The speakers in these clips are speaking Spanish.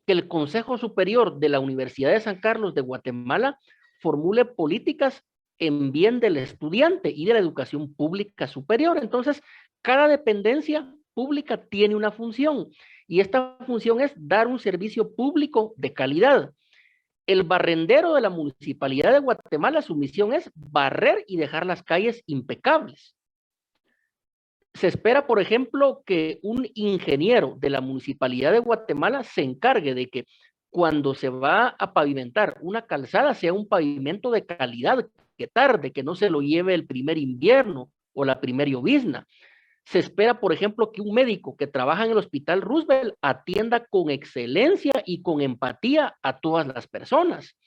que el Consejo Superior de la Universidad de San Carlos de Guatemala formule políticas en bien del estudiante y de la educación pública superior. Entonces, cada dependencia pública tiene una función y esta función es dar un servicio público de calidad. El barrendero de la Municipalidad de Guatemala, su misión es barrer y dejar las calles impecables. Se espera, por ejemplo, que un ingeniero de la Municipalidad de Guatemala se encargue de que cuando se va a pavimentar una calzada sea un pavimento de calidad, que tarde, que no se lo lleve el primer invierno o la primera llovizna. Se espera, por ejemplo, que un médico que trabaja en el Hospital Roosevelt atienda con excelencia y con empatía a todas las personas.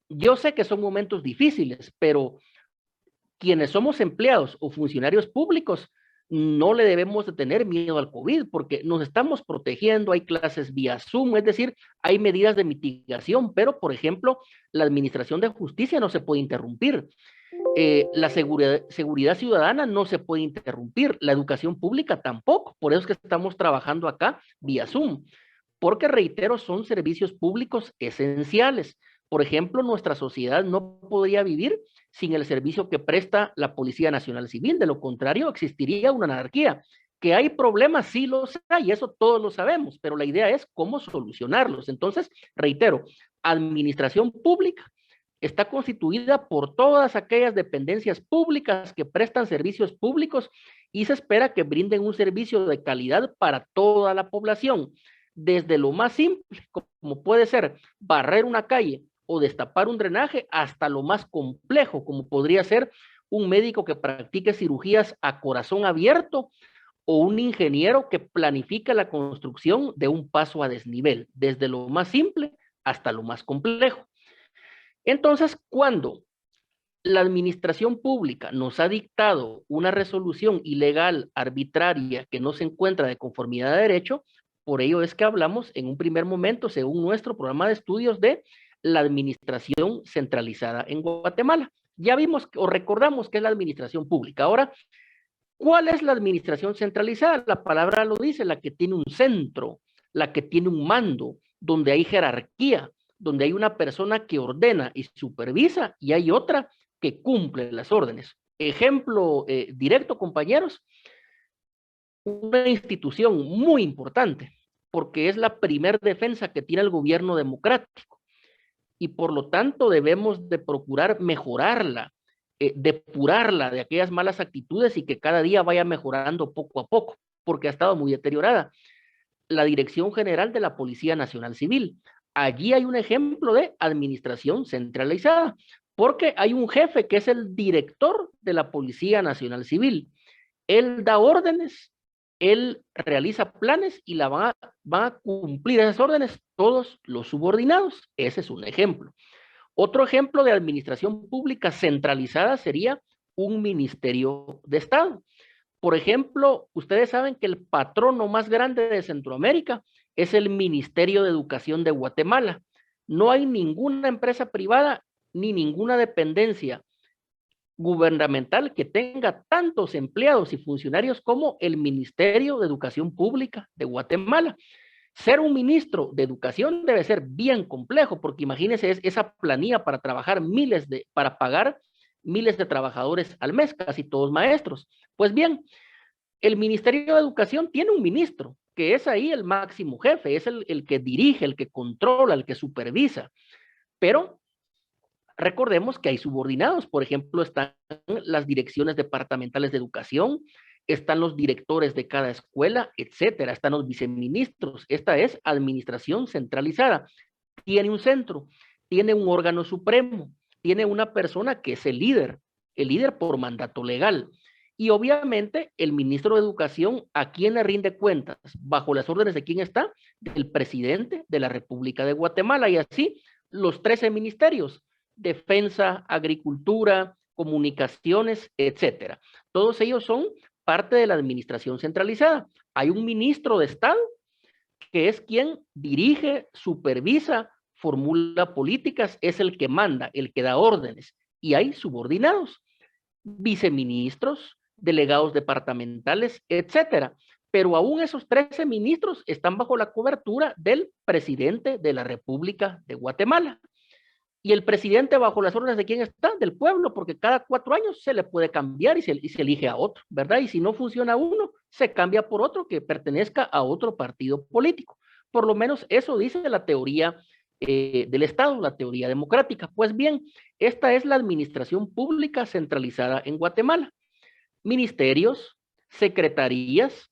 Yo sé que son momentos difíciles, pero quienes somos empleados o funcionarios públicos no le debemos de tener miedo al COVID porque nos estamos protegiendo, hay clases vía Zoom, es decir, hay medidas de mitigación, pero por ejemplo, la administración de justicia no se puede interrumpir, la seguridad ciudadana no se puede interrumpir, la educación pública tampoco, por eso es que estamos trabajando acá vía Zoom, porque reitero, son servicios públicos esenciales. Por ejemplo, nuestra sociedad no podría vivir sin el servicio que presta la Policía Nacional Civil, de lo contrario existiría una anarquía. Que hay problemas, sí los hay, y eso todos lo sabemos, pero la idea es cómo solucionarlos. Entonces, reitero, administración pública está constituida por todas aquellas dependencias públicas que prestan servicios públicos y se espera que brinden un servicio de calidad para toda la población, desde lo más simple, como puede ser barrer una calle o destapar un drenaje, hasta lo más complejo, como podría ser un médico que practique cirugías a corazón abierto o un ingeniero que planifica la construcción de un paso a desnivel, desde lo más simple hasta lo más complejo. Entonces, cuando la administración pública nos ha dictado una resolución ilegal, arbitraria, que no se encuentra de conformidad a derecho, por ello es que hablamos en un primer momento, según nuestro programa de estudios, de la administración centralizada en Guatemala. Ya vimos o recordamos que es la administración pública. Ahora, ¿cuál es la administración centralizada? La palabra lo dice, la que tiene un centro, la que tiene un mando, donde hay jerarquía, donde hay una persona que ordena y supervisa y hay otra que cumple las órdenes. Ejemplo directo, compañeros, una institución muy importante, porque es la primer defensa que tiene el gobierno democrático y por lo tanto debemos de procurar mejorarla, depurarla de aquellas malas actitudes y que cada día vaya mejorando poco a poco, porque ha estado muy deteriorada. La Dirección General de la Policía Nacional Civil. Allí hay un ejemplo de administración centralizada, porque hay un jefe que es el director de la Policía Nacional Civil. Él da órdenes, él realiza planes y van a cumplir esas órdenes todos los subordinados. Ese es un ejemplo. Otro ejemplo de administración pública centralizada sería un ministerio de Estado. Por ejemplo, ustedes saben que el patrono más grande de Centroamérica es el Ministerio de Educación de Guatemala. No hay ninguna empresa privada ni ninguna dependencia gubernamental que tenga tantos empleados y funcionarios como el Ministerio de Educación Pública de Guatemala. Ser un ministro de educación debe ser bien complejo, porque imagínense esa planilla para trabajar para pagar miles de trabajadores al mes, casi todos maestros. Pues bien, el Ministerio de Educación tiene un ministro, que es ahí el máximo jefe, es el que dirige, el que controla, el que supervisa. Pero recordemos que hay subordinados, por ejemplo, están las direcciones departamentales de educación, están los directores de cada escuela, etcétera, están los viceministros. Esta es administración centralizada. Tiene un centro, tiene un órgano supremo, tiene una persona que es el líder por mandato legal. Y obviamente el ministro de Educación, ¿a quién le rinde cuentas? ¿Bajo las órdenes de quién está? Del presidente de la República de Guatemala. Y así los 13 ministerios: defensa, agricultura, comunicaciones, etcétera. Todos ellos son parte de la administración centralizada. Hay un ministro de Estado que es quien dirige, supervisa, formula políticas, es el que manda, el que da órdenes. Y hay subordinados, viceministros, delegados departamentales, etcétera. pero aún esos 13 ministros están bajo la cobertura del presidente de la República de Guatemala. Y el presidente bajo las órdenes de quién está, del pueblo, porque cada 4 años se le puede cambiar y se elige a otro, ¿verdad? Y si no funciona uno, se cambia por otro que pertenezca a otro partido político. Por lo menos eso dice la teoría del Estado, la teoría democrática. Pues bien, esta es la administración pública centralizada en Guatemala. Ministerios, secretarías,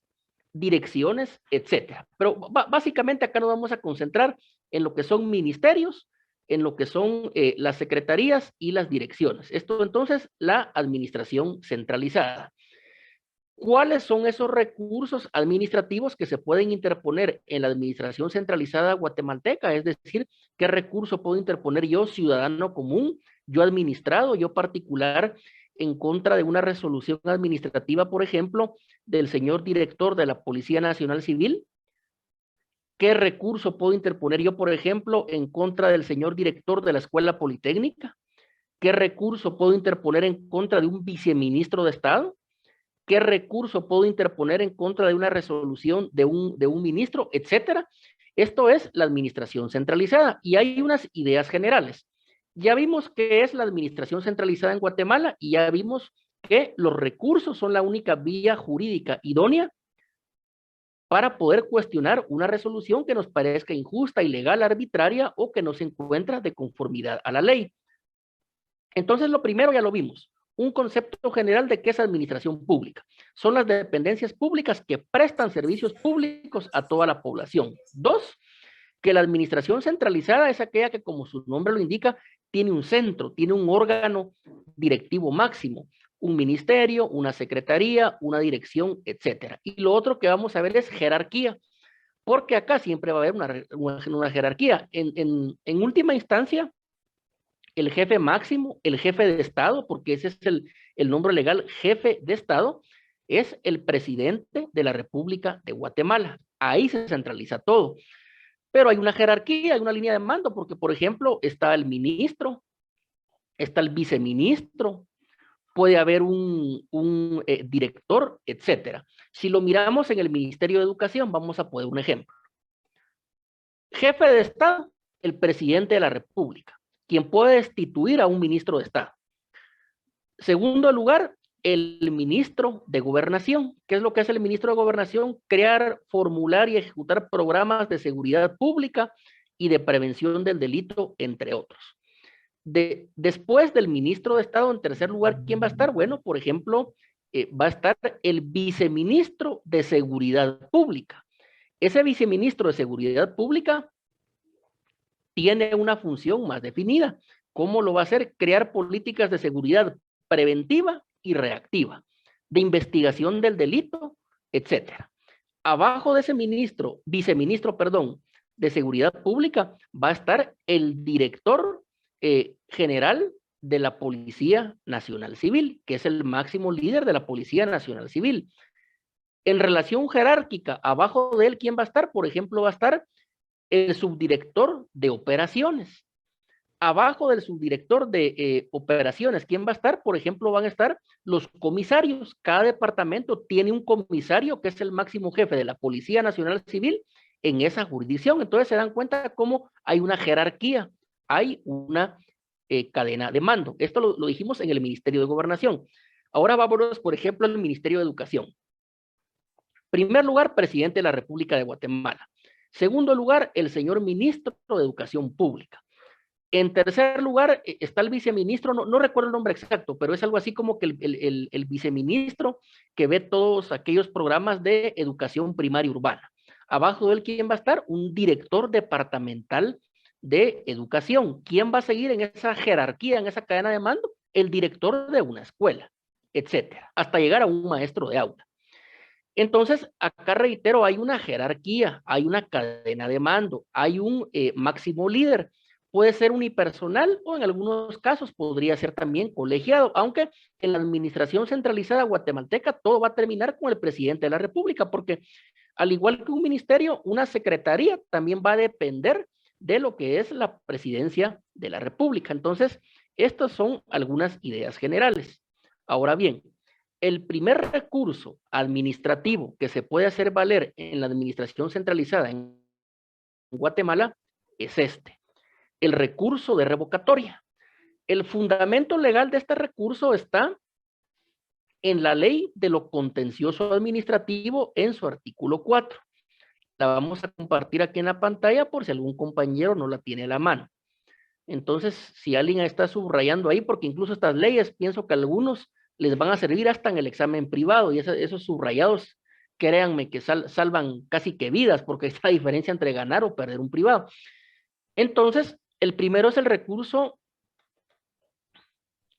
direcciones, etcétera. Pero básicamente acá nos vamos a concentrar en lo que son ministerios, en lo que son las secretarías y las direcciones. Esto entonces, la administración centralizada. ¿Cuáles son esos recursos administrativos que se pueden interponer en la administración centralizada guatemalteca? Es decir, ¿qué recurso puedo interponer yo, ciudadano común, yo administrado, yo particular, en contra de una resolución administrativa, por ejemplo, del señor director de la Policía Nacional Civil? ¿Qué recurso puedo interponer yo, por ejemplo, en contra del señor director de la Escuela Politécnica? ¿Qué recurso puedo interponer en contra de un viceministro de Estado? ¿Qué recurso puedo interponer en contra de una resolución de un ministro, etcétera? Esto es la administración centralizada y hay unas ideas generales. Ya vimos qué es la administración centralizada en Guatemala y ya vimos que los recursos son la única vía jurídica idónea para poder cuestionar una resolución que nos parezca injusta, ilegal, arbitraria o que no se encuentra de conformidad a la ley. Entonces, lo primero ya lo vimos, un concepto general de qué es administración pública. Son las dependencias públicas que prestan servicios públicos a toda la población. 2, que la administración centralizada es aquella que, como su nombre lo indica, tiene un centro, tiene un órgano directivo máximo, un ministerio, una secretaría, una dirección, etcétera. Y lo otro que vamos a ver es jerarquía, porque acá siempre va a haber una jerarquía. En última instancia, el jefe máximo, el jefe de Estado, porque ese es el nombre legal, jefe de Estado, es el presidente de la República de Guatemala. Ahí se centraliza todo. Pero hay una jerarquía, hay una línea de mando, porque, por ejemplo, está el ministro, está el viceministro, puede haber un director, etcétera. Si lo miramos en el Ministerio de Educación, vamos a poner un ejemplo. Jefe de Estado, el presidente de la República, quien puede destituir a un ministro de Estado. Segundo lugar, el ministro de Gobernación. ¿Qué es lo que hace el ministro de Gobernación? Crear, formular y ejecutar programas de seguridad pública y de prevención del delito, entre otros. Después del ministro de Estado, en tercer lugar, ¿quién va a estar? Bueno, por ejemplo, va a estar el viceministro de Seguridad Pública. Ese viceministro de Seguridad Pública tiene una función más definida. ¿Cómo lo va a hacer? Crear políticas de seguridad preventiva y reactiva, de investigación del delito, etcétera. Abajo de ese viceministro, de Seguridad Pública, va a estar el director general de la Policía Nacional Civil, que es el máximo líder de la Policía Nacional Civil. En relación jerárquica, abajo de él, ¿quién va a estar? Por ejemplo, va a estar el subdirector de operaciones. Abajo del subdirector de operaciones, ¿quién va a estar? Por ejemplo, van a estar los comisarios. Cada departamento tiene un comisario que es el máximo jefe de la Policía Nacional Civil en esa jurisdicción. Entonces se dan cuenta cómo hay una jerarquía, hay una cadena de mando. Esto lo dijimos en el Ministerio de Gobernación. Ahora vámonos, por ejemplo, al Ministerio de Educación. Primer lugar, presidente de la República de Guatemala. Segundo lugar, el señor ministro de Educación Pública. En tercer lugar está el viceministro, no recuerdo el nombre exacto, pero es algo así como que el viceministro que ve todos aquellos programas de educación primaria urbana. Abajo de él, ¿quién va a estar? Un director departamental de educación. ¿Quién va a seguir en esa jerarquía, en esa cadena de mando? El director de una escuela, etcétera, hasta llegar a un maestro de aula. Entonces, acá reitero, hay una jerarquía, hay una cadena de mando, hay un máximo líder. Puede ser unipersonal o en algunos casos podría ser también colegiado, aunque en la administración centralizada guatemalteca todo va a terminar con el presidente de la República, porque al igual que un ministerio, una secretaría también va a depender de lo que es la presidencia de la República. Entonces, estas son algunas ideas generales. Ahora bien, el primer recurso administrativo que se puede hacer valer en la administración centralizada en Guatemala es este, el recurso de revocatoria. El fundamento legal de este recurso está en la ley de lo contencioso administrativo en su artículo 4. La vamos a compartir aquí en la pantalla por si algún compañero no la tiene a la mano. Entonces, si alguien está subrayando ahí, porque incluso estas leyes, pienso que a algunos les van a servir hasta en el examen privado, y esos subrayados, créanme que salvan casi que vidas, porque es la diferencia entre ganar o perder un privado. Entonces, el primero es el recurso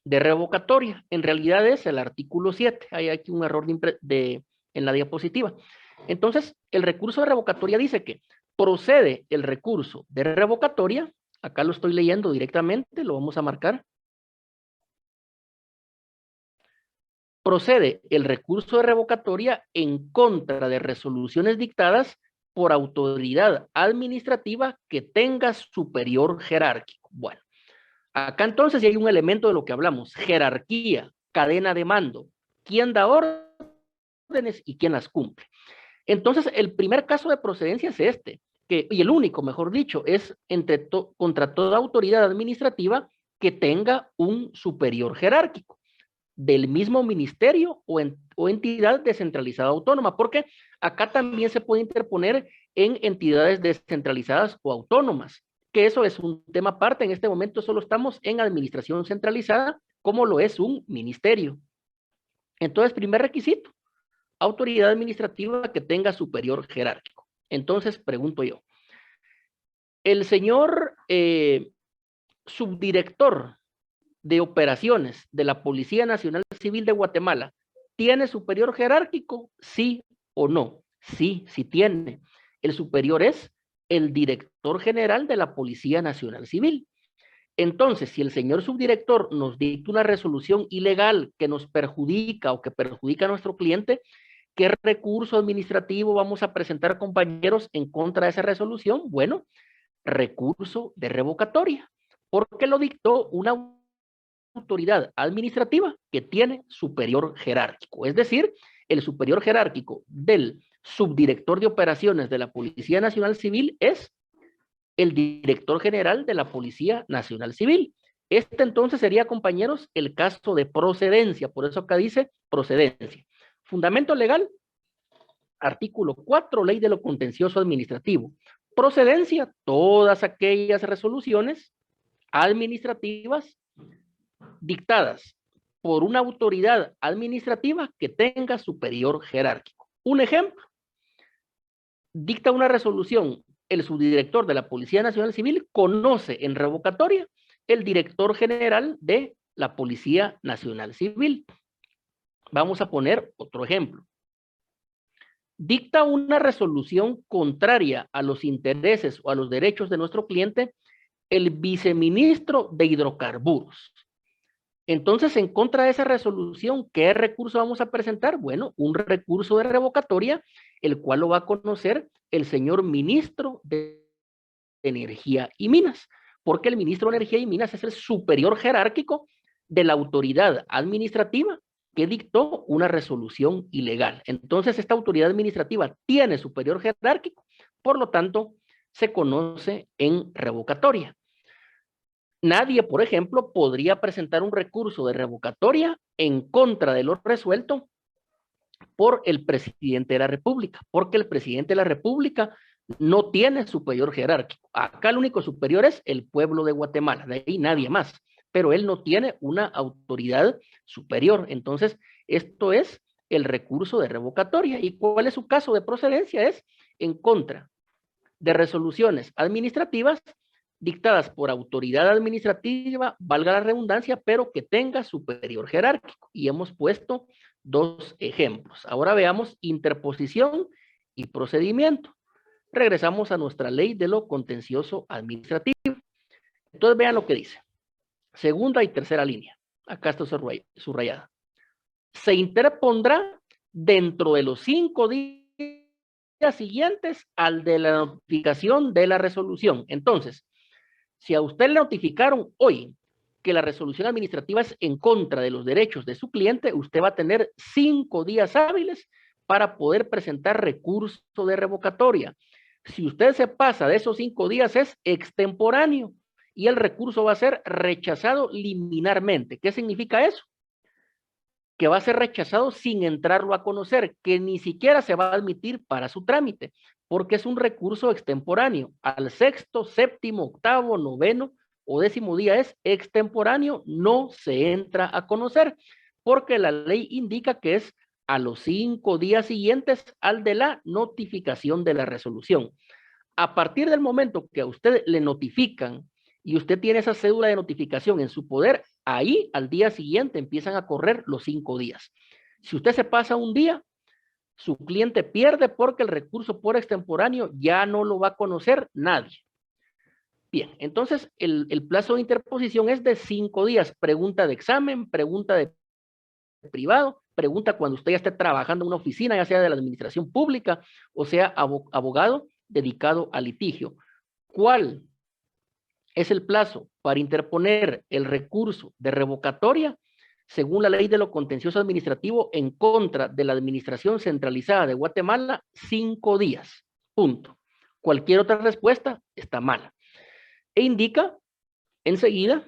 de revocatoria. En realidad es el artículo 7. Hay aquí un error en la diapositiva. Entonces, el recurso de revocatoria dice que procede el recurso de revocatoria. Acá lo estoy leyendo directamente, lo vamos a marcar. Procede el recurso de revocatoria en contra de resoluciones dictadas por autoridad administrativa que tenga superior jerárquico. Bueno, acá entonces ya hay un elemento de lo que hablamos, jerarquía, cadena de mando, quién da órdenes y quién las cumple. Entonces, el primer caso de procedencia es este, y el único, mejor dicho, es contra toda autoridad administrativa que tenga un superior jerárquico del mismo ministerio o entidad descentralizada autónoma, porque acá también se puede interponer en entidades descentralizadas o autónomas, que eso es un tema aparte. En este momento solo estamos en administración centralizada, como lo es un ministerio. Entonces, primer requisito, autoridad administrativa que tenga superior jerárquico. Entonces, pregunto yo, el señor subdirector de operaciones de la Policía Nacional Civil de Guatemala, ¿tiene superior jerárquico? ¿Sí o no? Sí, sí tiene. El superior es el director general de la Policía Nacional Civil. Entonces, si el señor subdirector nos dicta una resolución ilegal que nos perjudica o que perjudica a nuestro cliente, ¿qué recurso administrativo vamos a presentar, compañeros, en contra de esa resolución? Bueno, recurso de revocatoria, porque lo dictó una autoridad administrativa que tiene superior jerárquico, es decir, el superior jerárquico del subdirector de operaciones de la Policía Nacional Civil es el director general de la Policía Nacional Civil. Este entonces sería, compañeros, el caso de procedencia, por eso acá dice procedencia. Fundamento legal, artículo 4, ley de lo contencioso administrativo. Procedencia, todas aquellas resoluciones administrativas dictadas por una autoridad administrativa que tenga superior jerárquico. Un ejemplo, dicta una resolución el subdirector de la Policía Nacional Civil, conoce en revocatoria el director general de la Policía Nacional Civil. Vamos a poner otro ejemplo. Dicta una resolución contraria a los intereses o a los derechos de nuestro cliente el viceministro de hidrocarburos. Entonces, en contra de esa resolución, ¿qué recurso vamos a presentar? Bueno, un recurso de revocatoria, el cual lo va a conocer el señor ministro de Energía y Minas, porque el ministro de Energía y Minas es el superior jerárquico de la autoridad administrativa que dictó una resolución ilegal. Entonces, esta autoridad administrativa tiene superior jerárquico, por lo tanto, se conoce en revocatoria. Nadie, por ejemplo, podría presentar un recurso de revocatoria en contra de lo resuelto por el presidente de la República, porque el presidente de la República no tiene superior jerárquico. Acá el único superior es el pueblo de Guatemala, de ahí nadie más, pero él no tiene una autoridad superior. Entonces, esto es el recurso de revocatoria. ¿Y cuál es su caso de procedencia? Es en contra de resoluciones administrativas dictadas por autoridad administrativa, valga la redundancia, pero que tenga superior jerárquico. Y hemos puesto dos ejemplos. Ahora veamos interposición y procedimiento. Regresamos a nuestra ley de lo contencioso administrativo. Entonces vean lo que dice. Segunda y tercera línea. Acá está subrayada. Se interpondrá dentro de los 5 días siguientes al de la notificación de la resolución. Entonces, si a usted le notificaron hoy que la resolución administrativa es en contra de los derechos de su cliente, usted va a tener 5 días hábiles para poder presentar recurso de revocatoria. Si usted se pasa de esos 5 días es extemporáneo y el recurso va a ser rechazado liminarmente. ¿Qué significa eso? Que va a ser rechazado sin entrarlo a conocer, que ni siquiera se va a admitir para su trámite, porque es un recurso extemporáneo. Al 6º, 7º, 8º, 9º o 10º día es extemporáneo, no se entra a conocer, porque la ley indica que es a los 5 días siguientes al de la notificación de la resolución. A partir del momento que a usted le notifican y usted tiene esa cédula de notificación en su poder, ahí al día siguiente empiezan a correr los 5 días. Si usted se pasa un día, su cliente pierde porque el recurso por extemporáneo ya no lo va a conocer nadie. Bien, entonces el plazo de interposición es de 5 días. Pregunta de examen, pregunta de privado, pregunta cuando usted ya esté trabajando en una oficina, ya sea de la administración pública o sea abogado dedicado al litigio. ¿Cuál es el plazo para interponer el recurso de revocatoria? Según la ley de lo contencioso administrativo en contra de la administración centralizada de Guatemala, 5 días. Punto. Cualquier otra respuesta está mala. E indica enseguida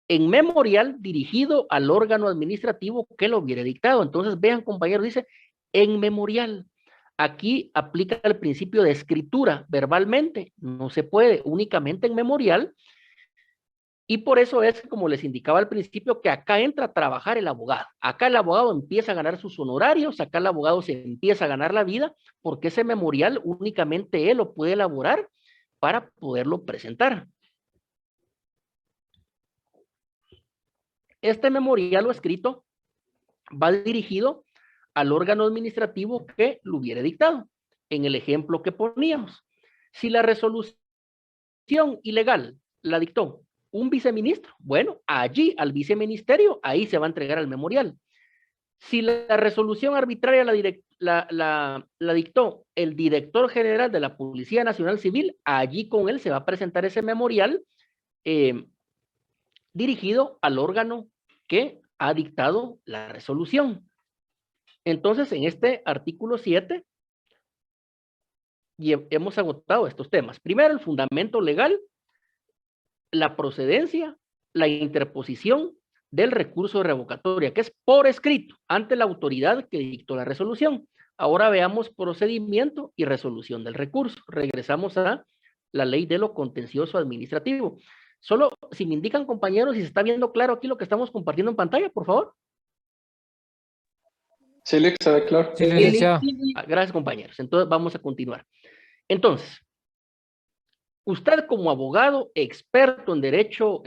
en memorial dirigido al órgano administrativo que lo hubiera dictado. Entonces, vean, compañeros, dice en memorial. Aquí aplica el principio de escritura verbalmente. No se puede, únicamente en memorial. Y por eso es, como les indicaba al principio, que acá entra a trabajar el abogado. Acá el abogado empieza a ganar sus honorarios, acá el abogado se empieza a ganar la vida, porque ese memorial únicamente él lo puede elaborar para poderlo presentar. Este memorial o escrito va dirigido al órgano administrativo que lo hubiera dictado. En el ejemplo que poníamos, si la resolución ilegal la dictó un viceministro, bueno, allí al viceministerio, ahí se va a entregar el memorial. Si la resolución arbitraria la dictó el director general de la Policía Nacional Civil, allí con él se va a presentar ese memorial dirigido al órgano que ha dictado la resolución. Entonces, en este artículo 7, hemos agotado estos temas. Primero, el fundamento legal, la procedencia, la interposición del recurso de revocatoria, que es por escrito ante la autoridad que dictó la resolución. Ahora veamos procedimiento y resolución del recurso. Regresamos a la ley de lo contencioso administrativo. Solo si me indican, compañeros, si se está viendo claro aquí lo que estamos compartiendo en pantalla, por favor. Sí, Lick, se ve claro. Sí, licenciado. Gracias, compañeros. Entonces, vamos a continuar. Entonces, usted como abogado experto en derecho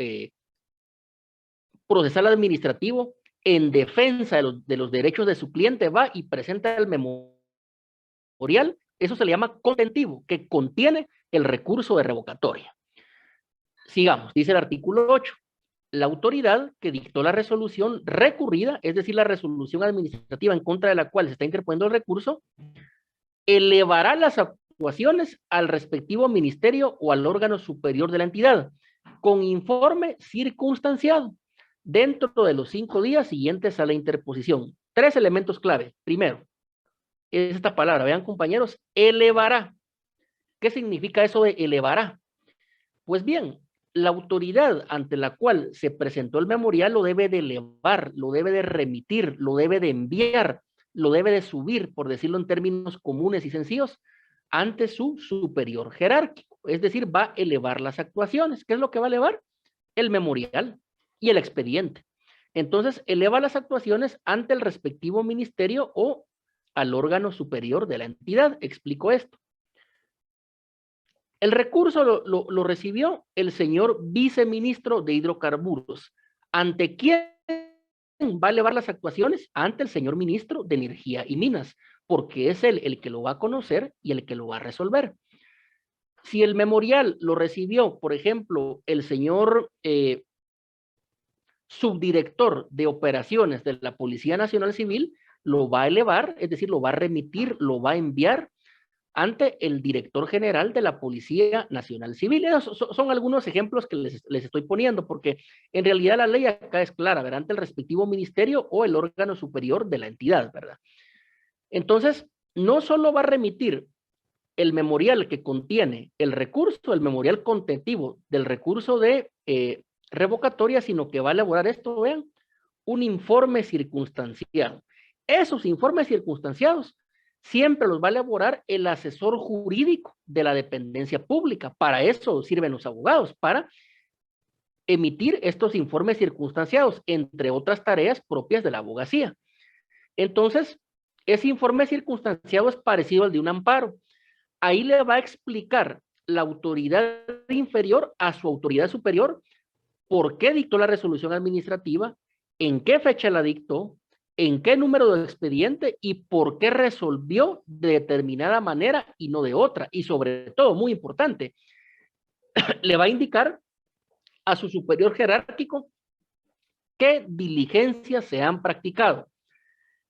procesal administrativo, en defensa de los derechos de su cliente, va y presenta el memorial. Eso se le llama contentivo, que contiene el recurso de revocatoria. Sigamos, dice el artículo 8. La autoridad que dictó la resolución recurrida, es decir, la resolución administrativa en contra de la cual se está interponiendo el recurso, elevará las actuaciones al respectivo ministerio o al órgano superior de la entidad, con informe circunstanciado, dentro de los 5 días siguientes a la interposición. 3 elementos clave. Primero, es esta palabra, vean, compañeros, elevará. ¿Qué significa eso de elevará? Pues bien, la autoridad ante la cual se presentó el memorial lo debe de elevar, lo debe de remitir, lo debe de enviar, lo debe de subir, por decirlo en términos comunes y sencillos, ante su superior jerárquico. Es decir, va a elevar las actuaciones. ¿Qué es lo que va a elevar? El memorial y el expediente. Entonces, eleva las actuaciones ante el respectivo ministerio o al órgano superior de la entidad. Explico esto. El recurso lo recibió el señor viceministro de Hidrocarburos. ¿Ante quién va a elevar las actuaciones? Ante el señor ministro de Energía y Minas, porque es él el que lo va a conocer y el que lo va a resolver. Si el memorial lo recibió, por ejemplo, el señor subdirector de operaciones de la Policía Nacional Civil, lo va a elevar, es decir, lo va a remitir, lo va a enviar ante el director general de la Policía Nacional Civil. Esos son algunos ejemplos que les estoy poniendo, porque en realidad la ley acá es clara, ¿verdad? Ante el respectivo ministerio o el órgano superior de la entidad, ¿verdad? Entonces, no solo va a remitir el memorial que contiene el recurso, el memorial contentivo del recurso de revocatoria, sino que va a elaborar esto, vean, un informe circunstanciado. Esos informes circunstanciados siempre los va a elaborar el asesor jurídico de la dependencia pública. Para eso sirven los abogados, para emitir estos informes circunstanciados, entre otras tareas propias de la abogacía. Entonces, ese informe circunstanciado es parecido al de un amparo. Ahí le va a explicar la autoridad inferior a su autoridad superior por qué dictó la resolución administrativa, en qué fecha la dictó, en qué número de expediente y por qué resolvió de determinada manera y no de otra. Y sobre todo, muy importante, le va a indicar a su superior jerárquico qué diligencias se han practicado.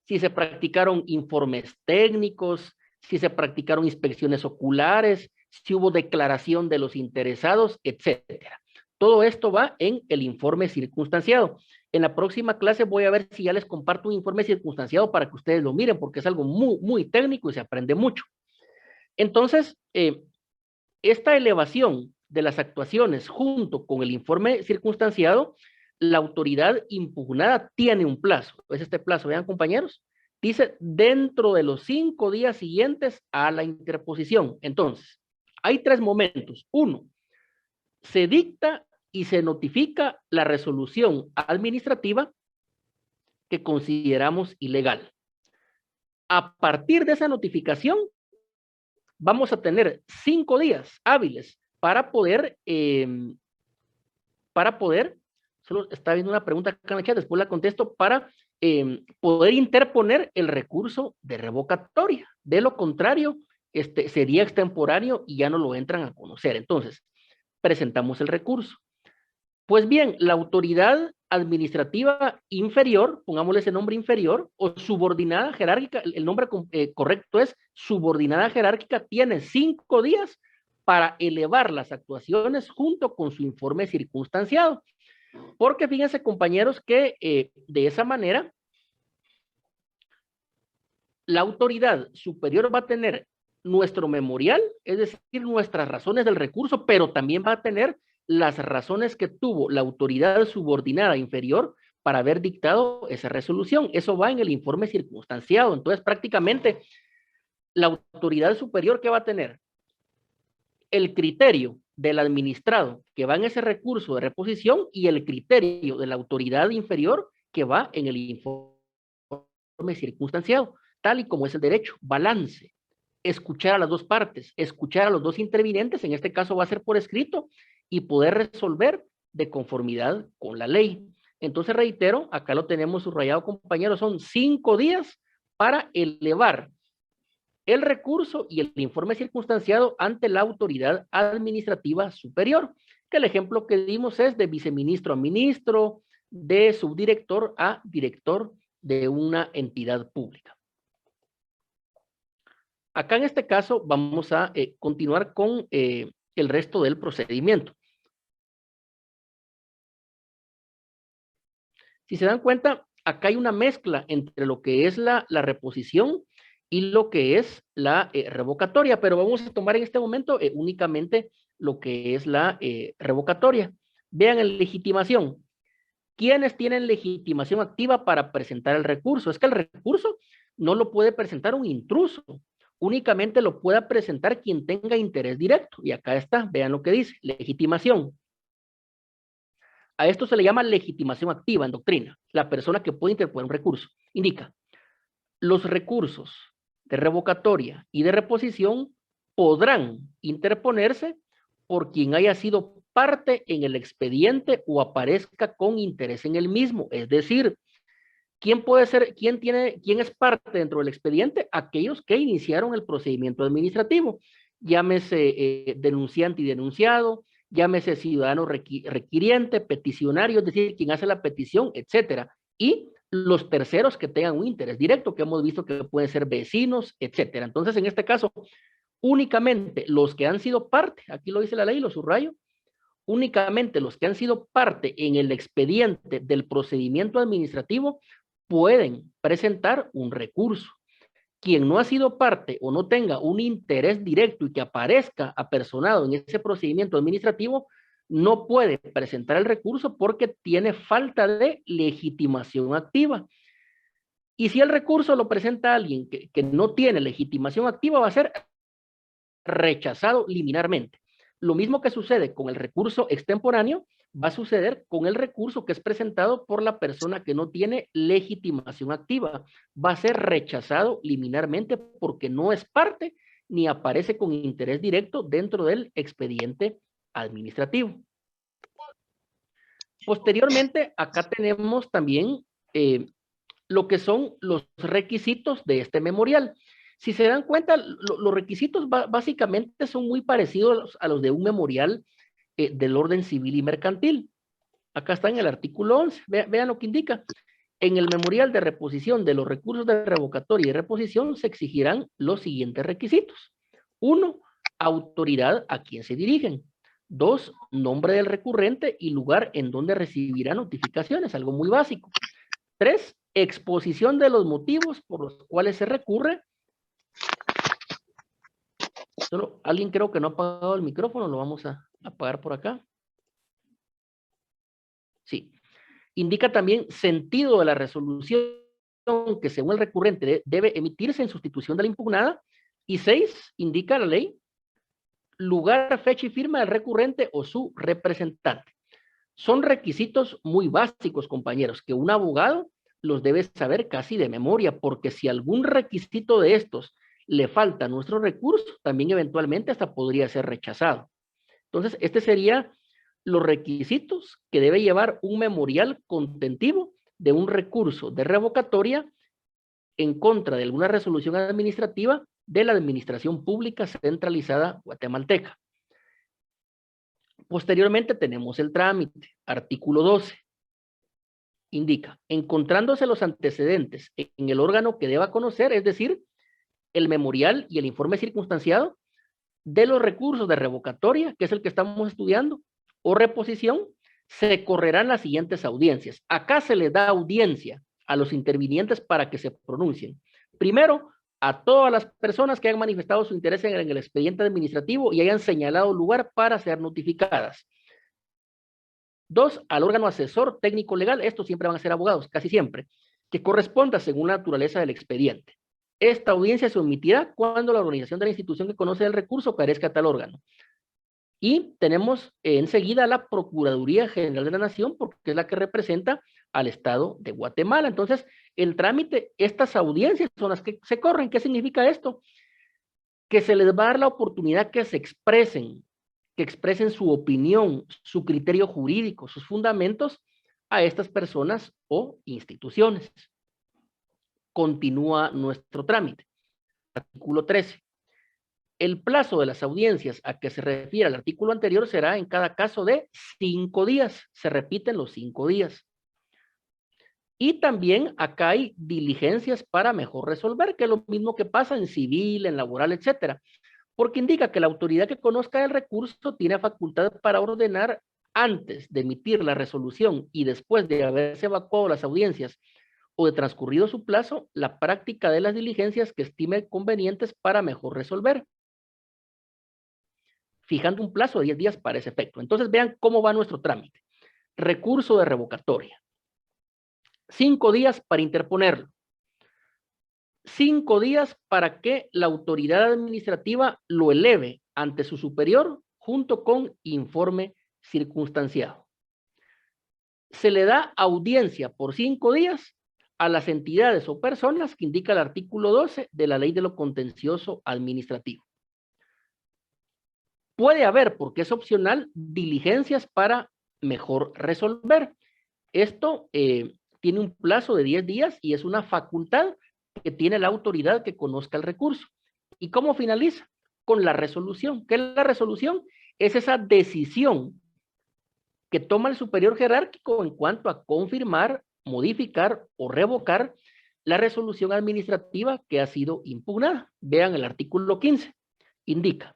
Si se practicaron informes técnicos, si se practicaron inspecciones oculares, si hubo declaración de los interesados, etcétera. Todo esto va en el informe circunstanciado. En la próxima clase voy a ver si ya les comparto un informe circunstanciado para que ustedes lo miren, porque es algo muy, muy técnico y se aprende mucho. Entonces, esta elevación de las actuaciones junto con el informe circunstanciado, la autoridad impugnada tiene un plazo. Es este plazo, vean compañeros, dice dentro de los 5 días siguientes a la interposición. Entonces, hay 3 momentos. 1, se dicta y se notifica la resolución administrativa que consideramos ilegal. A partir de esa notificación, vamos a tener 5 días hábiles para poder, solo está viendo una pregunta acá en el chat, después la contesto, para poder interponer el recurso de revocatoria. De lo contrario, sería extemporáneo y ya no lo entran a conocer. Entonces, presentamos el recurso. Pues bien, la autoridad administrativa inferior, pongámosle ese nombre inferior, o subordinada jerárquica, el nombre correcto es subordinada jerárquica, tiene 5 días para elevar las actuaciones junto con su informe circunstanciado. Porque fíjense, compañeros, que de esa manera la autoridad superior va a tener nuestro memorial, es decir, nuestras razones del recurso, pero también va a tener las razones que tuvo la autoridad subordinada inferior para haber dictado esa resolución. Eso va en el informe circunstanciado. Entonces, prácticamente, la autoridad superior, ¿qué va a tener? El criterio del administrado que va en ese recurso de reposición y el criterio de la autoridad inferior que va en el informe circunstanciado, tal y como es el derecho, balance. Escuchar a las dos partes, escuchar a los dos intervinientes, en este caso va a ser por escrito, y poder resolver de conformidad con la ley. Entonces, reitero, acá lo tenemos subrayado, compañeros, son 5 días para elevar el recurso y el informe circunstanciado ante la autoridad administrativa superior, que el ejemplo que dimos es de viceministro a ministro, de subdirector a director de una entidad pública. Acá en este caso vamos a continuar con el resto del procedimiento. Si se dan cuenta, acá hay una mezcla entre lo que es la reposición y lo que es la revocatoria, pero vamos a tomar en este momento únicamente lo que es la revocatoria. Vean en legitimación. ¿Quiénes tienen legitimación activa para presentar el recurso? Es que el recurso no lo puede presentar un intruso, únicamente lo pueda presentar quien tenga interés directo. Y acá está, vean lo que dice, legitimación. A esto se le llama legitimación activa en doctrina, la persona que puede interponer un recurso. Indica, los recursos de revocatoria y de reposición podrán interponerse por quien haya sido parte en el expediente o aparezca con interés en el mismo. Es decir, ¿quién puede ser, quién es parte dentro del expediente? Aquellos que iniciaron el procedimiento administrativo. Llámese denunciante y denunciado, llámese ciudadano requiriente, peticionario, es decir, quien hace la petición, etcétera. Y los terceros que tengan un interés directo, que hemos visto que pueden ser vecinos, etcétera. Entonces, en este caso, únicamente los que han sido parte, aquí lo dice la ley, lo subrayo, únicamente los que han sido parte en el expediente del procedimiento administrativo pueden presentar un recurso. Quien no ha sido parte o no tenga un interés directo y que aparezca apersonado en ese procedimiento administrativo, no puede presentar el recurso porque tiene falta de legitimación activa. Y si el recurso lo presenta alguien que no tiene legitimación activa, va a ser rechazado liminarmente. Lo mismo que sucede con el recurso extemporáneo, va a suceder con el recurso que es presentado por la persona que no tiene legitimación activa. Va a ser rechazado liminarmente porque no es parte ni aparece con interés directo dentro del expediente administrativo. Posteriormente, acá tenemos también lo que son los requisitos de este memorial. Si se dan cuenta, los requisitos básicamente son muy parecidos a los de un memorial del orden civil y mercantil. Acá está en el artículo 11. Vean lo que indica. En el memorial de reposición de los recursos de revocatoria y reposición se exigirán los siguientes requisitos. 1. Autoridad a quien se dirigen. 2. Nombre del recurrente y lugar en donde recibirá notificaciones, algo muy básico. 3. Exposición de los motivos por los cuales se recurre. Solo alguien creo que no ha apagado el micrófono, lo vamos a apagar por acá. Sí. Indica también sentido de la resolución que según el recurrente debe emitirse en sustitución de la impugnada. Y 6, indica la ley, lugar, fecha y firma del recurrente o su representante. Son requisitos muy básicos, compañeros, que un abogado los debe saber casi de memoria, porque si algún requisito de estos le falta a nuestro recurso, también eventualmente hasta podría ser rechazado. Entonces, este sería los requisitos que debe llevar un memorial contentivo de un recurso de revocatoria en contra de alguna resolución administrativa de la Administración Pública Centralizada Guatemalteca. Posteriormente tenemos el trámite, artículo 12. Indica, encontrándose los antecedentes en el órgano que deba conocer, es decir, el memorial y el informe circunstanciado de los recursos de revocatoria, que es el que estamos estudiando, o reposición, se correrán las siguientes audiencias. Acá se les da audiencia a los intervinientes para que se pronuncien. Primero, a todas las personas que hayan manifestado su interés en el expediente administrativo y hayan señalado lugar para ser notificadas. 2, al órgano asesor técnico legal, estos siempre van a ser abogados, casi siempre, que corresponda según la naturaleza del expediente. Esta audiencia se omitirá cuando la organización de la institución que conoce el recurso carezca a tal órgano. Y tenemos enseguida la Procuraduría General de la Nación, porque es la que representa al Estado de Guatemala. Entonces, el trámite, estas audiencias son las que se corren. ¿Qué significa esto? Que se les va a dar la oportunidad que se expresen, su opinión, su criterio jurídico, sus fundamentos a estas personas o instituciones. Continúa nuestro trámite. Artículo 13. El plazo de las audiencias a que se refiere al artículo anterior será en cada caso de 5 días. Se repiten los 5 días. Y también acá hay diligencias para mejor resolver, que es lo mismo que pasa en civil, en laboral, etcétera. Porque indica que la autoridad que conozca el recurso tiene facultad para ordenar antes de emitir la resolución y después de haberse evacuado las audiencias o de transcurrido su plazo, la práctica de las diligencias que estime convenientes para mejor resolver, fijando un plazo de 10 días para ese efecto. Entonces vean cómo va nuestro trámite. Recurso de revocatoria. 5 días para interponerlo. 5 días para que la autoridad administrativa lo eleve ante su superior junto con informe circunstanciado. Se le da audiencia por 5 días a las entidades o personas que indica el artículo 12 de la Ley de lo Contencioso Administrativo. Puede haber, porque es opcional, diligencias para mejor resolver. Esto tiene un plazo de 10 días y es una facultad que tiene la autoridad que conozca el recurso. ¿Y cómo finaliza? Con la resolución. ¿Qué es la resolución? Es esa decisión que toma el superior jerárquico en cuanto a confirmar, modificar o revocar la resolución administrativa que ha sido impugnada. Vean el artículo 15. indica: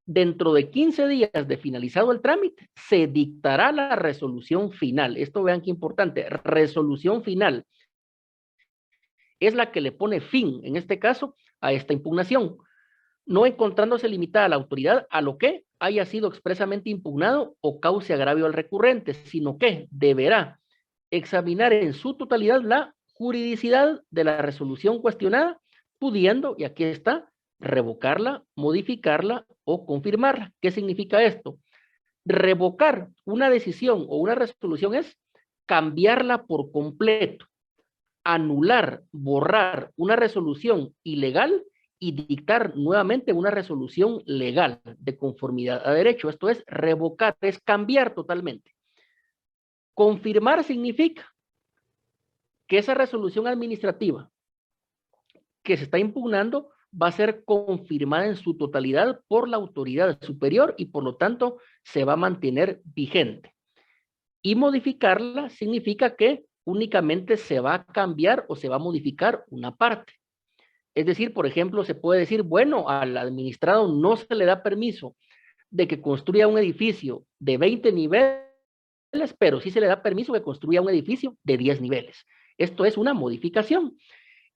dentro de 15 días de finalizado el trámite, se dictará la resolución final. Esto vean qué importante, resolución final. Es la que le pone fin, en este caso, a esta impugnación, no encontrándose limitada la autoridad a lo que haya sido expresamente impugnado o cause agravio al recurrente, sino que deberá examinar en su totalidad la juridicidad de la resolución cuestionada, pudiendo, y aquí está, revocarla, modificarla o confirmarla. ¿Qué significa esto? Revocar una decisión o una resolución es cambiarla por completo, anular, borrar una resolución ilegal y dictar nuevamente una resolución legal de conformidad a derecho. Esto es revocar, es cambiar totalmente. Confirmar significa que esa resolución administrativa que se está impugnando va a ser confirmada en su totalidad por la autoridad superior y por lo tanto se va a mantener vigente. Y modificarla significa que únicamente se va a cambiar o se va a modificar una parte. Es decir, por ejemplo, se puede decir, bueno, al administrado no se le da permiso de que construya un edificio de 20 niveles, pero sí se le da permiso de que construya un edificio de 10 niveles. Esto es una modificación.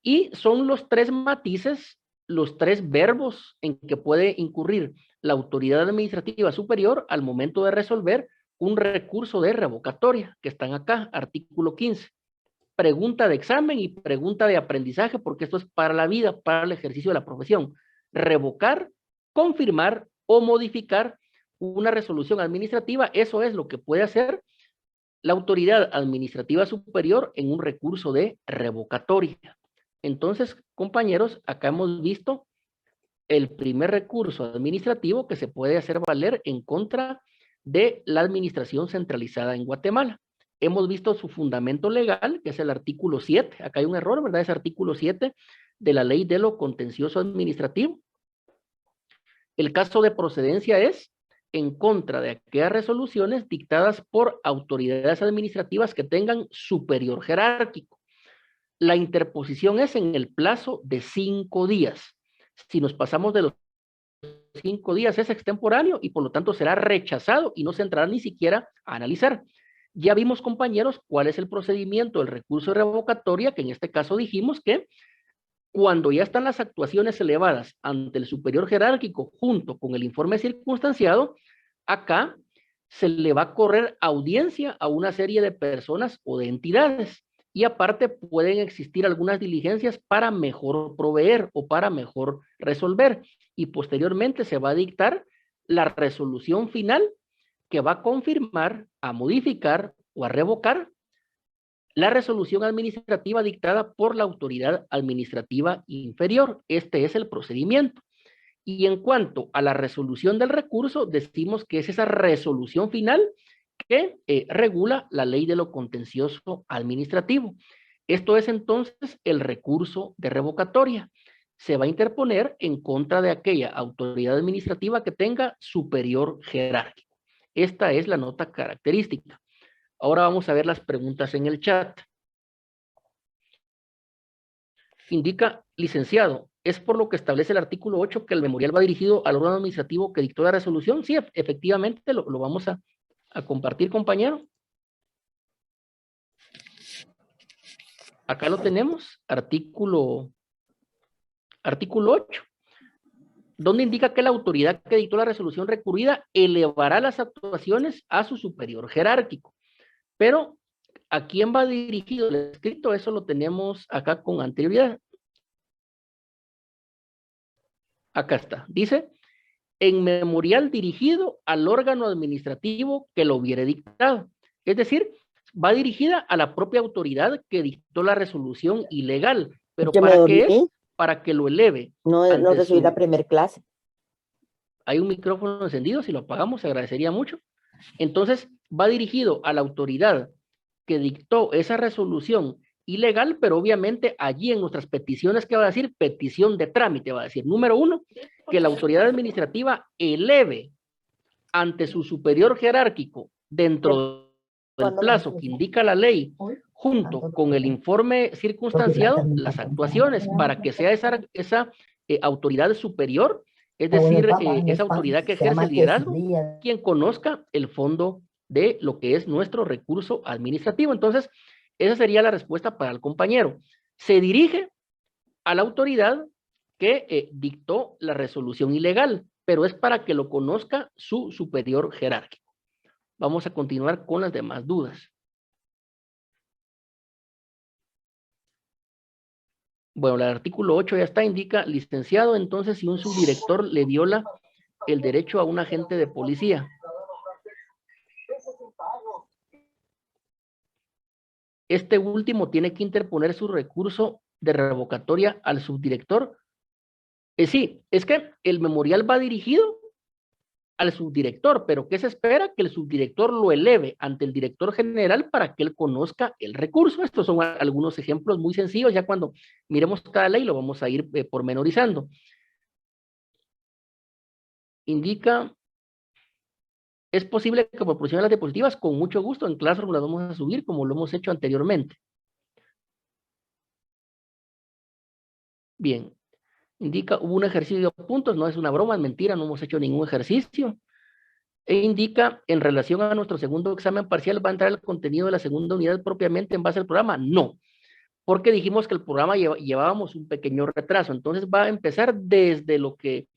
Y son los tres matices, los tres verbos en que puede incurrir la autoridad administrativa superior al momento de resolver un recurso de revocatoria, que están acá, artículo 15. Pregunta de examen y pregunta de aprendizaje, porque esto es para la vida, para el ejercicio de la profesión. Revocar, confirmar o modificar una resolución administrativa, eso es lo que puede hacer la autoridad administrativa superior en un recurso de revocatoria. Entonces, compañeros, acá hemos visto el primer recurso administrativo que se puede hacer valer en contra de la administración centralizada en Guatemala. Hemos visto su fundamento legal, que es el artículo 7. Acá hay un error, ¿verdad? Es artículo 7 de la Ley de lo Contencioso Administrativo. El caso de procedencia es en contra de aquellas resoluciones dictadas por autoridades administrativas que tengan superior jerárquico. La interposición es en el plazo de 5 días. Si nos pasamos de los 5 días es extemporáneo y por lo tanto será rechazado y no se entrará ni siquiera a analizar. Ya vimos, compañeros, cuál es el procedimiento del recurso de revocatoria, que en este caso dijimos que cuando ya están las actuaciones elevadas ante el superior jerárquico junto con el informe circunstanciado, acá se le va a correr audiencia a una serie de personas o de entidades. Y aparte pueden existir algunas diligencias para mejor proveer o para mejor resolver. Y posteriormente se va a dictar la resolución final que va a confirmar, a modificar o a revocar la resolución administrativa dictada por la autoridad administrativa inferior. Este es el procedimiento. Y en cuanto a la resolución del recurso, decimos que es esa resolución final que regula la ley de lo contencioso administrativo. Esto es entonces el recurso de revocatoria. Se va a interponer en contra de aquella autoridad administrativa que tenga superior jerárquico. Esta es la nota característica. Ahora vamos a ver las preguntas en el chat. Indica, licenciado, ¿es por lo que establece el artículo 8 que el memorial va dirigido al órgano administrativo que dictó la resolución? Sí, efectivamente lo vamos a compartir, compañero. Acá lo tenemos, artículo 8, donde indica que la autoridad que dictó la resolución recurrida elevará las actuaciones a su superior jerárquico. Pero, ¿a quién va dirigido el escrito? Eso lo tenemos acá con anterioridad. Acá está. Dice, en memorial dirigido al órgano administrativo que lo hubiere dictado. Es decir, va dirigida a la propia autoridad que dictó la resolución ilegal. ¿Pero para qué es? Para que lo eleve. No recibí la primera clase. Hay un micrófono encendido, si lo apagamos se agradecería mucho. Entonces, va dirigido a la autoridad que dictó esa resolución ilegal, pero obviamente allí en nuestras peticiones, ¿qué va a decir? Petición de trámite, va a decir, número 1, que la autoridad administrativa eleve ante su superior jerárquico dentro del plazo que indica la ley, junto con el informe circunstanciado, las actuaciones, para que sea esa autoridad superior, es decir, esa autoridad que ejerce el liderazgo, quien conozca el fondo de lo que es nuestro recurso administrativo. Entonces, esa sería la respuesta para el compañero. Se dirige a la autoridad que dictó la resolución ilegal, pero es para que lo conozca su superior jerárquico. Vamos a continuar con las demás dudas. Bueno, el artículo 8 ya está, indica, licenciado, entonces si un subdirector le viola el derecho a un agente de policía, este último tiene que interponer su recurso de revocatoria al subdirector. Sí, es que el memorial va dirigido al subdirector, pero ¿qué se espera? Que el subdirector lo eleve ante el director general para que él conozca el recurso. Estos son algunos ejemplos muy sencillos, ya cuando miremos cada ley lo vamos a ir pormenorizando. Indica, es posible que proporcione las diapositivas, con mucho gusto, en Classroom las vamos a subir como lo hemos hecho anteriormente. Bien, indica, hubo un ejercicio de puntos, no es una broma, es mentira, no hemos hecho ningún ejercicio. E indica, en relación a nuestro segundo examen parcial, ¿va a entrar el contenido de la segunda unidad propiamente en base al programa? No, porque dijimos que el programa llevábamos un pequeño retraso, entonces va a empezar desde lo que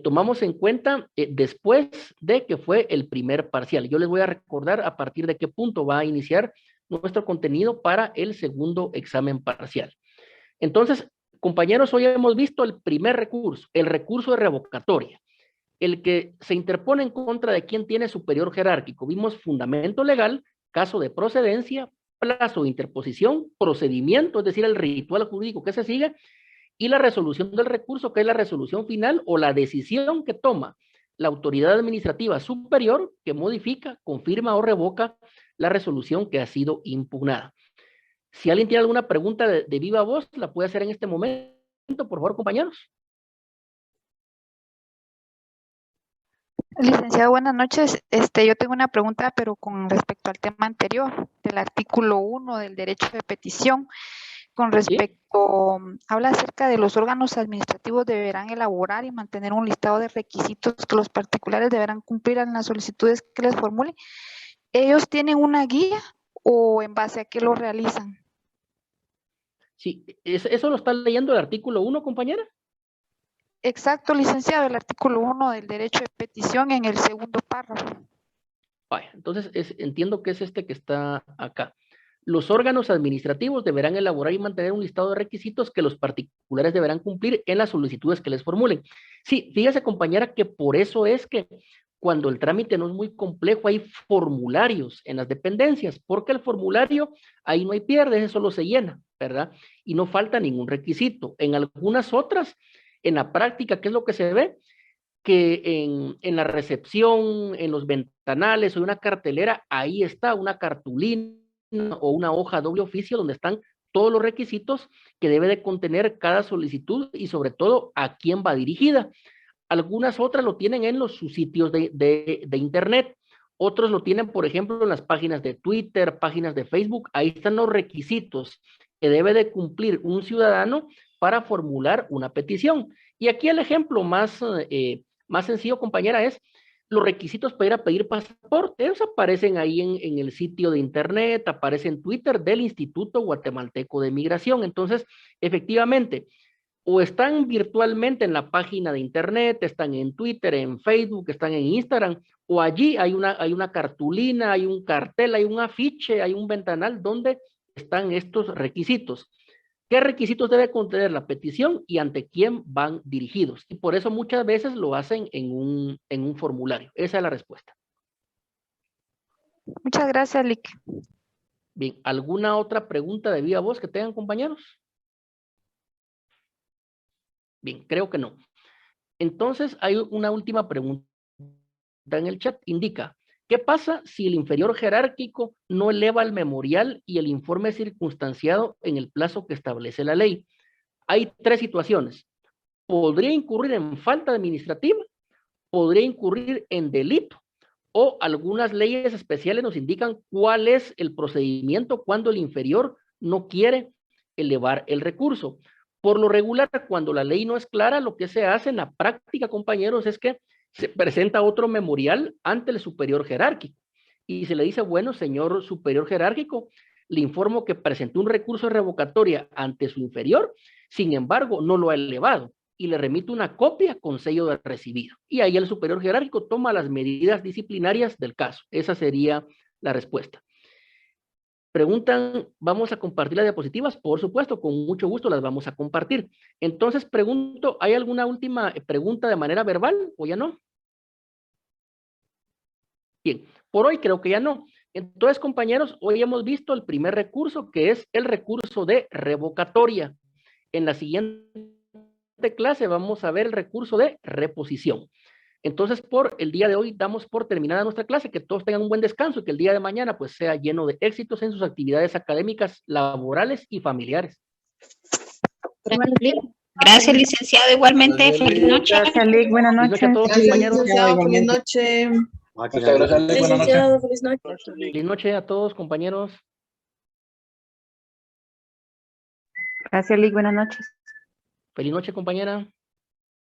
tomamos en cuenta después de que fue el primer parcial. Yo les voy a recordar a partir de qué punto va a iniciar nuestro contenido para el segundo examen parcial. Entonces, compañeros, hoy hemos visto el primer recurso, el recurso de revocatoria, el que se interpone en contra de quien tiene superior jerárquico. Vimos fundamento legal, caso de procedencia, plazo de interposición, procedimiento, es decir, el ritual jurídico que se sigue, y la resolución del recurso, que es la resolución final o la decisión que toma la autoridad administrativa superior que modifica, confirma o revoca la resolución que ha sido impugnada. Si alguien tiene alguna pregunta de viva voz, la puede hacer en este momento, por favor, compañeros. Licenciado, buenas noches. Yo tengo una pregunta, pero con respecto al tema anterior, del artículo 1 del derecho de petición. Con respecto, habla acerca de los órganos administrativos deberán elaborar y mantener un listado de requisitos que los particulares deberán cumplir en las solicitudes que les formulen. ¿Ellos tienen una guía o en base a qué lo realizan? Sí, ¿eso lo está leyendo el artículo 1, compañera? Exacto, licenciado, el artículo 1 del derecho de petición en el segundo párrafo. Vaya, entonces entiendo que es este que está acá. Los órganos administrativos deberán elaborar y mantener un listado de requisitos que los particulares deberán cumplir en las solicitudes que les formulen. Sí, fíjese, compañera, que por eso es que cuando el trámite no es muy complejo, hay formularios en las dependencias, porque el formulario ahí no hay pierde, eso solo se llena, ¿verdad? Y no falta ningún requisito. En algunas otras, en la práctica, ¿qué es lo que se ve? Que en la recepción, en los ventanales o en una cartelera, ahí está una cartulina o una hoja doble oficio donde están todos los requisitos que debe de contener cada solicitud y sobre todo a quién va dirigida. Algunas otras lo tienen en sus sitios de internet, otros lo tienen, por ejemplo, en las páginas de Twitter, páginas de Facebook. Ahí están los requisitos que debe de cumplir un ciudadano para formular una petición. Y aquí el ejemplo más sencillo, compañera, es los requisitos para ir a pedir pasaporte. Esos aparecen ahí en el sitio de internet, aparece en Twitter del Instituto Guatemalteco de Migración. Entonces, efectivamente, o están virtualmente en la página de internet, están en Twitter, en Facebook, están en Instagram, o allí hay una cartulina, hay un cartel, hay un afiche, hay un ventanal donde están estos requisitos. ¿Qué requisitos debe contener la petición y ante quién van dirigidos? Y por eso muchas veces lo hacen en un formulario. Esa es la respuesta. Muchas gracias, Lick. Bien, ¿alguna otra pregunta de viva voz que tengan, compañeros? Bien, creo que no. Entonces, hay una última pregunta en el chat. Indica, ¿qué pasa si el inferior jerárquico no eleva el memorial y el informe circunstanciado en el plazo que establece la ley? Hay tres situaciones. Podría incurrir en falta administrativa, podría incurrir en delito, o algunas leyes especiales nos indican cuál es el procedimiento cuando el inferior no quiere elevar el recurso. Por lo regular, cuando la ley no es clara, lo que se hace en la práctica, compañeros, es que se presenta otro memorial ante el superior jerárquico y se le dice, bueno, señor superior jerárquico, le informo que presentó un recurso de revocatoria ante su inferior, sin embargo, no lo ha elevado y le remito una copia con sello de recibido. Y ahí el superior jerárquico toma las medidas disciplinarias del caso. Esa sería la respuesta. Preguntan, ¿vamos a compartir las diapositivas? Por supuesto, con mucho gusto las vamos a compartir. Entonces pregunto, ¿hay alguna última pregunta de manera verbal o ya no? Bien, por hoy creo que ya no. Entonces, compañeros, hoy hemos visto el primer recurso, que es el recurso de revocatoria. En la siguiente clase vamos a ver el recurso de reposición. Entonces, por el día de hoy damos por terminada nuestra clase, que todos tengan un buen descanso y que el día de mañana pues sea lleno de éxitos en sus actividades académicas, laborales y familiares. Gracias, licenciado. Igualmente, feliz noche. Gracias, Lic. Buenas noches. Feliz noche a todos, compañeros. Licenciado, feliz noche. Muchas gracias, Lic. Buenas noches. Feliz noche. Feliz noche a todos, compañeros. Gracias, Lic. Buenas noches. Feliz noche, compañera.